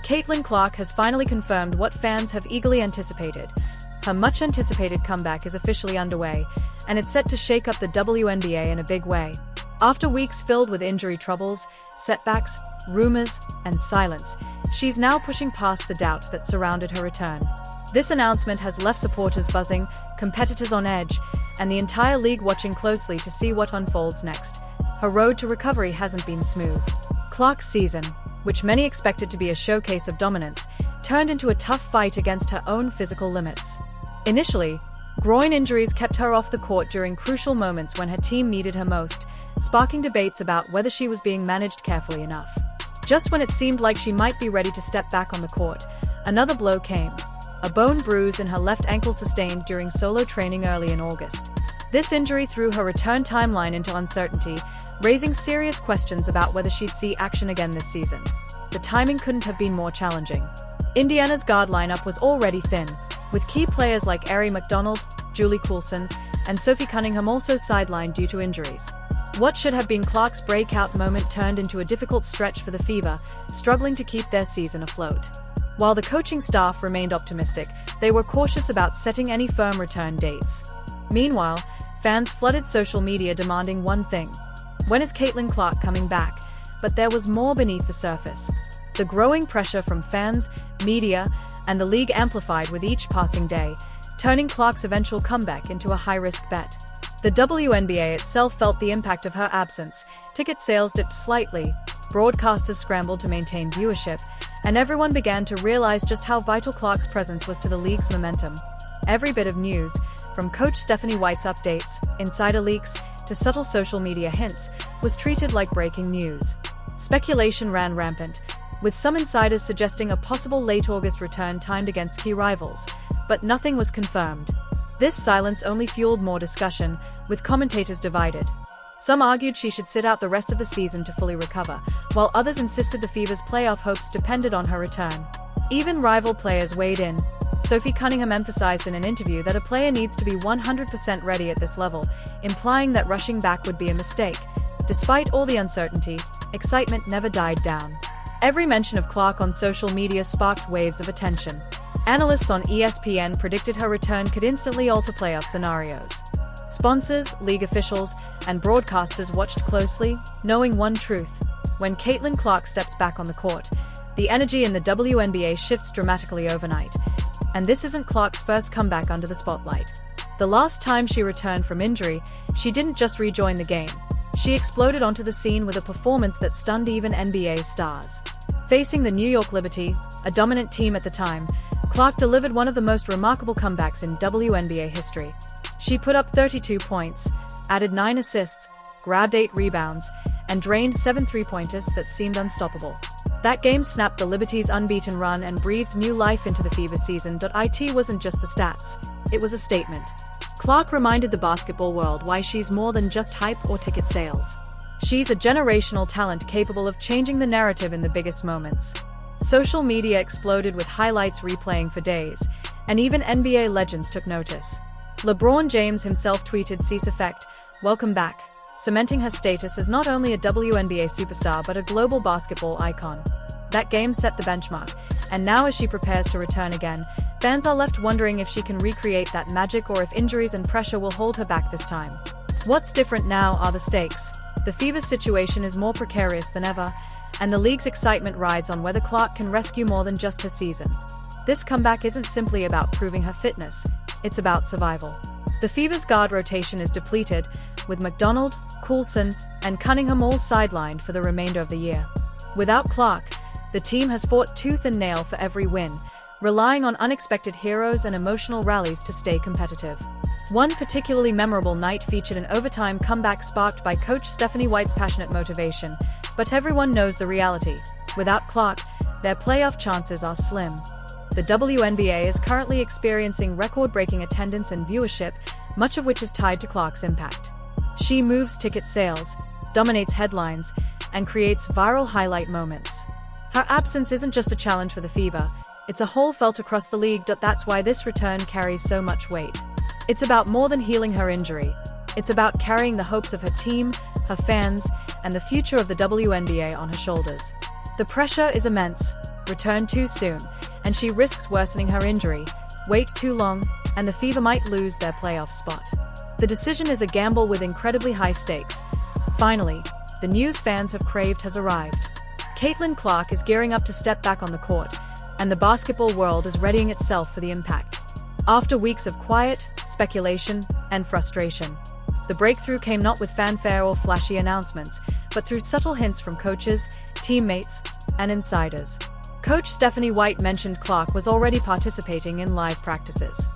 Caitlin Clark has finally confirmed what fans have eagerly anticipated. Her much-anticipated comeback is officially underway, and it's set to shake up the WNBA in a big way. After weeks filled with injury troubles, setbacks, rumors, and silence, she's now pushing past the doubt that surrounded her return. This announcement has left supporters buzzing, competitors on edge, and the entire league watching closely to see what unfolds next. Her road to recovery hasn't been smooth. Clark's season, which many expected to be a showcase of dominance, turned into a tough fight against her own physical limits. Initially, groin injuries kept her off the court during crucial moments when her team needed her most, sparking debates about whether she was being managed carefully enough. Just when it seemed like she might be ready to step back on the court, another blow came. A bone bruise in her left ankle sustained during solo training early in August. This injury threw her return timeline into uncertainty, raising serious questions about whether she'd see action again this season. The timing couldn't have been more challenging. Indiana's guard lineup was already thin, with key players like Aari McDonald, Julie Coulson, and Sophie Cunningham also sidelined due to injuries. What should have been Clark's breakout moment turned into a difficult stretch for the Fever, struggling to keep their season afloat. While the coaching staff remained optimistic, they were cautious about setting any firm return dates. Meanwhile, fans flooded social media demanding one thing: when is Caitlin Clark coming back? But there was more beneath the surface. The growing pressure from fans, media, and the league amplified with each passing day, turning Clark's eventual comeback into a high-risk bet. The WNBA itself felt the impact of her absence. Ticket sales dipped slightly, broadcasters scrambled to maintain viewership, and everyone began to realize just how vital Clark's presence was to the league's momentum. Every bit of news, from Coach Stephanie White's updates, insider leaks, to subtle social media hints, was treated like breaking news. Speculation ran rampant, with some insiders suggesting a possible late August return timed against key rivals, but nothing was confirmed. This silence only fueled more discussion, with commentators divided. Some argued she should sit out the rest of the season to fully recover, while others insisted the Fever's playoff hopes depended on her return. Even rival players weighed in. Sophie Cunningham emphasized in an interview that a player needs to be 100% ready at this level, implying that rushing back would be a mistake. Despite all the uncertainty, excitement never died down. Every mention of Clark on social media sparked waves of attention. Analysts on ESPN predicted her return could instantly alter playoff scenarios. Sponsors, league officials, and broadcasters watched closely, knowing one truth: when Caitlin Clark steps back on the court, the energy in the WNBA shifts dramatically overnight. And this isn't Clark's first comeback under the spotlight. The last time she returned from injury, she didn't just rejoin the game. She exploded onto the scene with a performance that stunned even NBA stars. Facing the New York Liberty, a dominant team at the time, Clark delivered one of the most remarkable comebacks in WNBA history. She put up 32 points, added 9 assists, grabbed 8 rebounds, and drained 7 three-pointers that seemed unstoppable. That game snapped the Liberty's unbeaten run and breathed new life into the Fever season. It wasn't just the stats, it was a statement. Clark reminded the basketball world why she's more than just hype or ticket sales. She's a generational talent capable of changing the narrative in the biggest moments. Social media exploded with highlights replaying for days, and even NBA legends took notice. LeBron James himself tweeted "Cease effect, welcome back," cementing her status as not only a WNBA superstar but a global basketball icon. That game set the benchmark, and now as she prepares to return again, fans are left wondering if she can recreate that magic or if injuries and pressure will hold her back this time. What's different now are the stakes. The Fever's situation is more precarious than ever, and the league's excitement rides on whether Clark can rescue more than just her season. This comeback isn't simply about proving her fitness, it's about survival. The Fever's guard rotation is depleted, with McDonald, Coulson, and Cunningham all sidelined for the remainder of the year. Without Clark, the team has fought tooth and nail for every win, relying on unexpected heroes and emotional rallies to stay competitive. One particularly memorable night featured an overtime comeback sparked by Coach Stephanie White's passionate motivation, but everyone knows the reality. Without Clark, their playoff chances are slim. The WNBA is currently experiencing record-breaking attendance and viewership, much of which is tied to Clark's impact. She moves ticket sales, dominates headlines, and creates viral highlight moments. Her absence isn't just a challenge for the Fever, it's a hole felt across the league. That's why this return carries so much weight. It's about more than healing her injury. It's about carrying the hopes of her team, her fans, and the future of the WNBA on her shoulders. The pressure is immense. return too soon, and she risks worsening her injury, wait too long, and the Fever might lose their playoff spot. The decision is a gamble with incredibly high stakes. Finally, the news fans have craved has arrived. Caitlin Clark is gearing up to step back on the court, and the basketball world is readying itself for the impact. After weeks of quiet, speculation, and frustration, the breakthrough came not with fanfare or flashy announcements, but through subtle hints from coaches, teammates, and insiders. Coach Stephanie White mentioned Clark was already participating in live practices.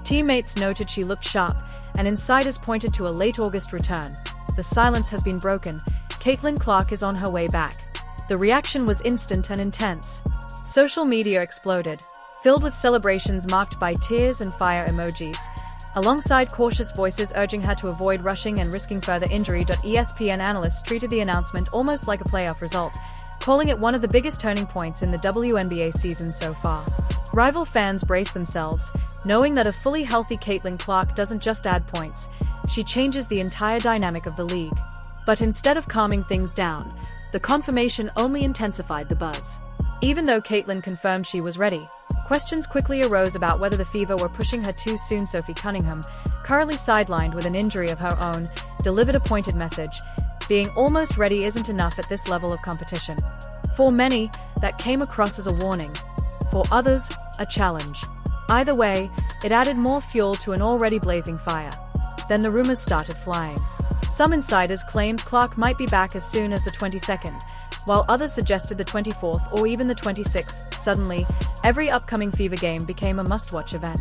Teammates noted she looked sharp, and insiders pointed to a late August return. The silence has been broken. Caitlin Clark is on her way back. The reaction was instant and intense. Social media exploded, filled with celebrations marked by tears and fire emojis, alongside cautious voices urging her to avoid rushing and risking further injury. ESPN analysts treated the announcement almost like a playoff result, calling it one of the biggest turning points in the WNBA season so far. Rival fans braced themselves, knowing that a fully healthy Caitlin Clark doesn't just add points, she changes the entire dynamic of the league. But instead of calming things down, the confirmation only intensified the buzz. Even though Caitlin confirmed she was ready, questions quickly arose about whether the Fever were pushing her too soon. Sophie Cunningham, currently sidelined with an injury of her own, delivered a pointed message: being almost ready isn't enough at this level of competition. For many, that came across as a warning. For others, a challenge. Either way, it added more fuel to an already blazing fire. Then the rumors started flying. Some insiders claimed Clark might be back as soon as the 22nd, while others suggested the 24th or even the 26th. Suddenly, every upcoming Fever game became a must-watch event.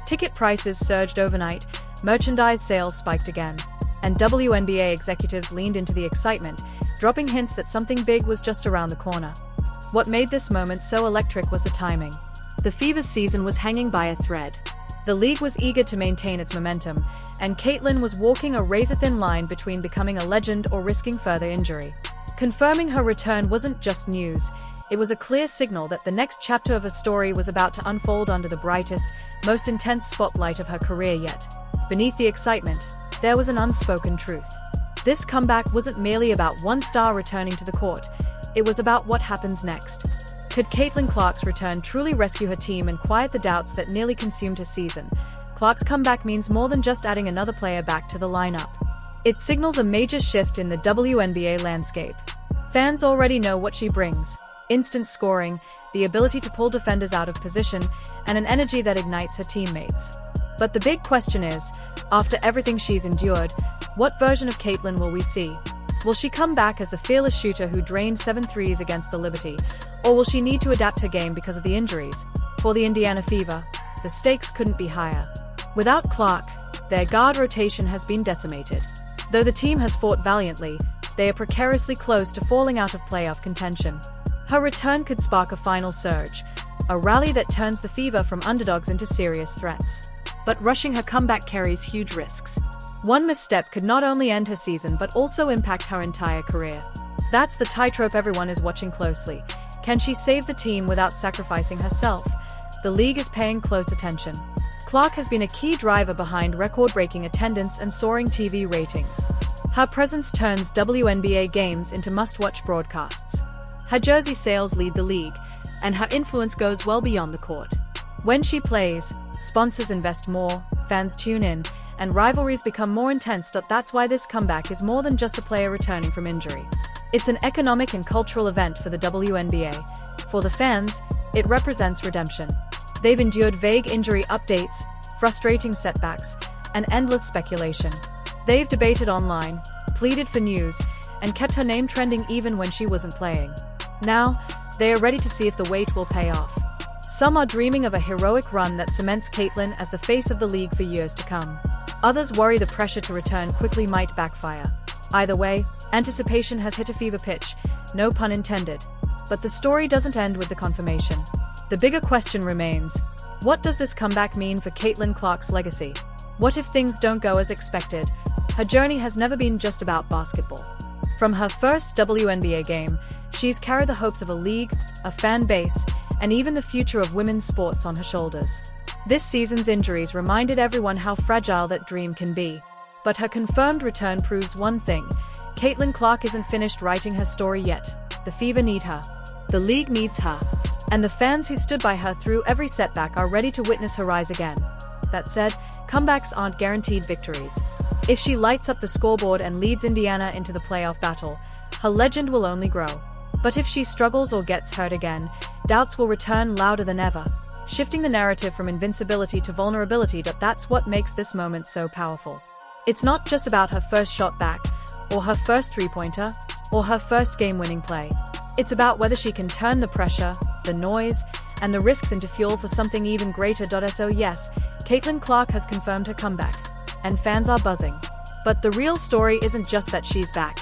Ticket prices surged overnight, merchandise sales spiked again, and WNBA executives leaned into the excitement, dropping hints that something big was just around the corner. What made this moment so electric was the timing. The Fever's season was hanging by a thread. The league was eager to maintain its momentum, and Caitlin was walking a razor-thin line between becoming a legend or risking further injury. Confirming her return wasn't just news, it was a clear signal that the next chapter of her story was about to unfold under the brightest, most intense spotlight of her career yet. Beneath the excitement, there was an unspoken truth. This comeback wasn't merely about one star returning to the court, it was about what happens next. Could Caitlin Clark's return truly rescue her team and quiet the doubts that nearly consumed her season? Clark's comeback means more than just adding another player back to the lineup. It signals a major shift in the WNBA landscape. Fans already know what she brings: instant scoring, the ability to pull defenders out of position, and an energy that ignites her teammates. But the big question is, after everything she's endured, what version of Caitlin will we see? Will she come back as the fearless shooter who drained 7 threes against the Liberty, or will she need to adapt her game because of the injuries? For the Indiana Fever, the stakes couldn't be higher. Without Clark, their guard rotation has been decimated. Though the team has fought valiantly, they are precariously close to falling out of playoff contention. Her return could spark a final surge, a rally that turns the Fever from underdogs into serious threats. But rushing her comeback carries huge risks. One misstep could not only end her season but also impact her entire career. That's the tightrope everyone is watching closely. Can she save the team without sacrificing herself? The league is paying close attention. Clark has been a key driver behind record-breaking attendance and soaring TV ratings. Her presence turns WNBA games into must-watch broadcasts. Her jersey sales lead the league, and her influence goes well beyond the court. When she plays, sponsors invest more, fans tune in, and rivalries become more intense. That's why this comeback is more than just a player returning from injury. It's an economic and cultural event for the WNBA. For the fans, it represents redemption. They've endured vague injury updates, frustrating setbacks, and endless speculation. They've debated online, pleaded for news, and kept her name trending even when she wasn't playing. Now, they are ready to see if the wait will pay off. Some are dreaming of a heroic run that cements Caitlin as the face of the league for years to come. Others worry the pressure to return quickly might backfire. Either way, anticipation has hit a fever pitch, no pun intended. But the story doesn't end with the confirmation. The bigger question remains: what does this comeback mean for Caitlin Clark's legacy? What if things don't go as expected? Her journey has never been just about basketball. From her first WNBA game, she's carried the hopes of a league, a fan base, and even the future of women's sports on her shoulders. This season's injuries reminded everyone how fragile that dream can be. But her confirmed return proves one thing: Caitlin Clark isn't finished writing her story yet. The Fever need her. The league needs her. And the fans who stood by her through every setback are ready to witness her rise again. That said, comebacks aren't guaranteed victories. If she lights up the scoreboard and leads Indiana into the playoff battle, her legend will only grow. But if she struggles or gets hurt again, doubts will return louder than ever, shifting the narrative from invincibility to vulnerability. That's what makes this moment so powerful. It's not just about her first shot back, or her first three-pointer, or her first game-winning play. It's about whether she can turn the pressure, the noise, and the risks into fuel for something even greater. So yes, Caitlin Clark has confirmed her comeback, and fans are buzzing. But the real story isn't just that she's back.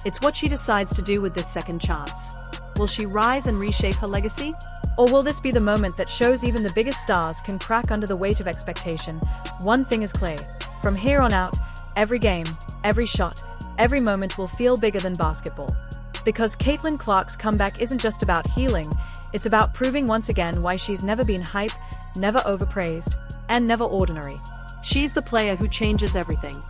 It's what she decides to do with this second chance. Will she rise and reshape her legacy? Or will this be the moment that shows even the biggest stars can crack under the weight of expectation? One thing is clear. From here on out, every game, every shot, every moment will feel bigger than basketball. Because Caitlin Clark's comeback isn't just about healing, it's about proving once again why she's never been hype, never overpraised, and never ordinary. She's the player who changes everything.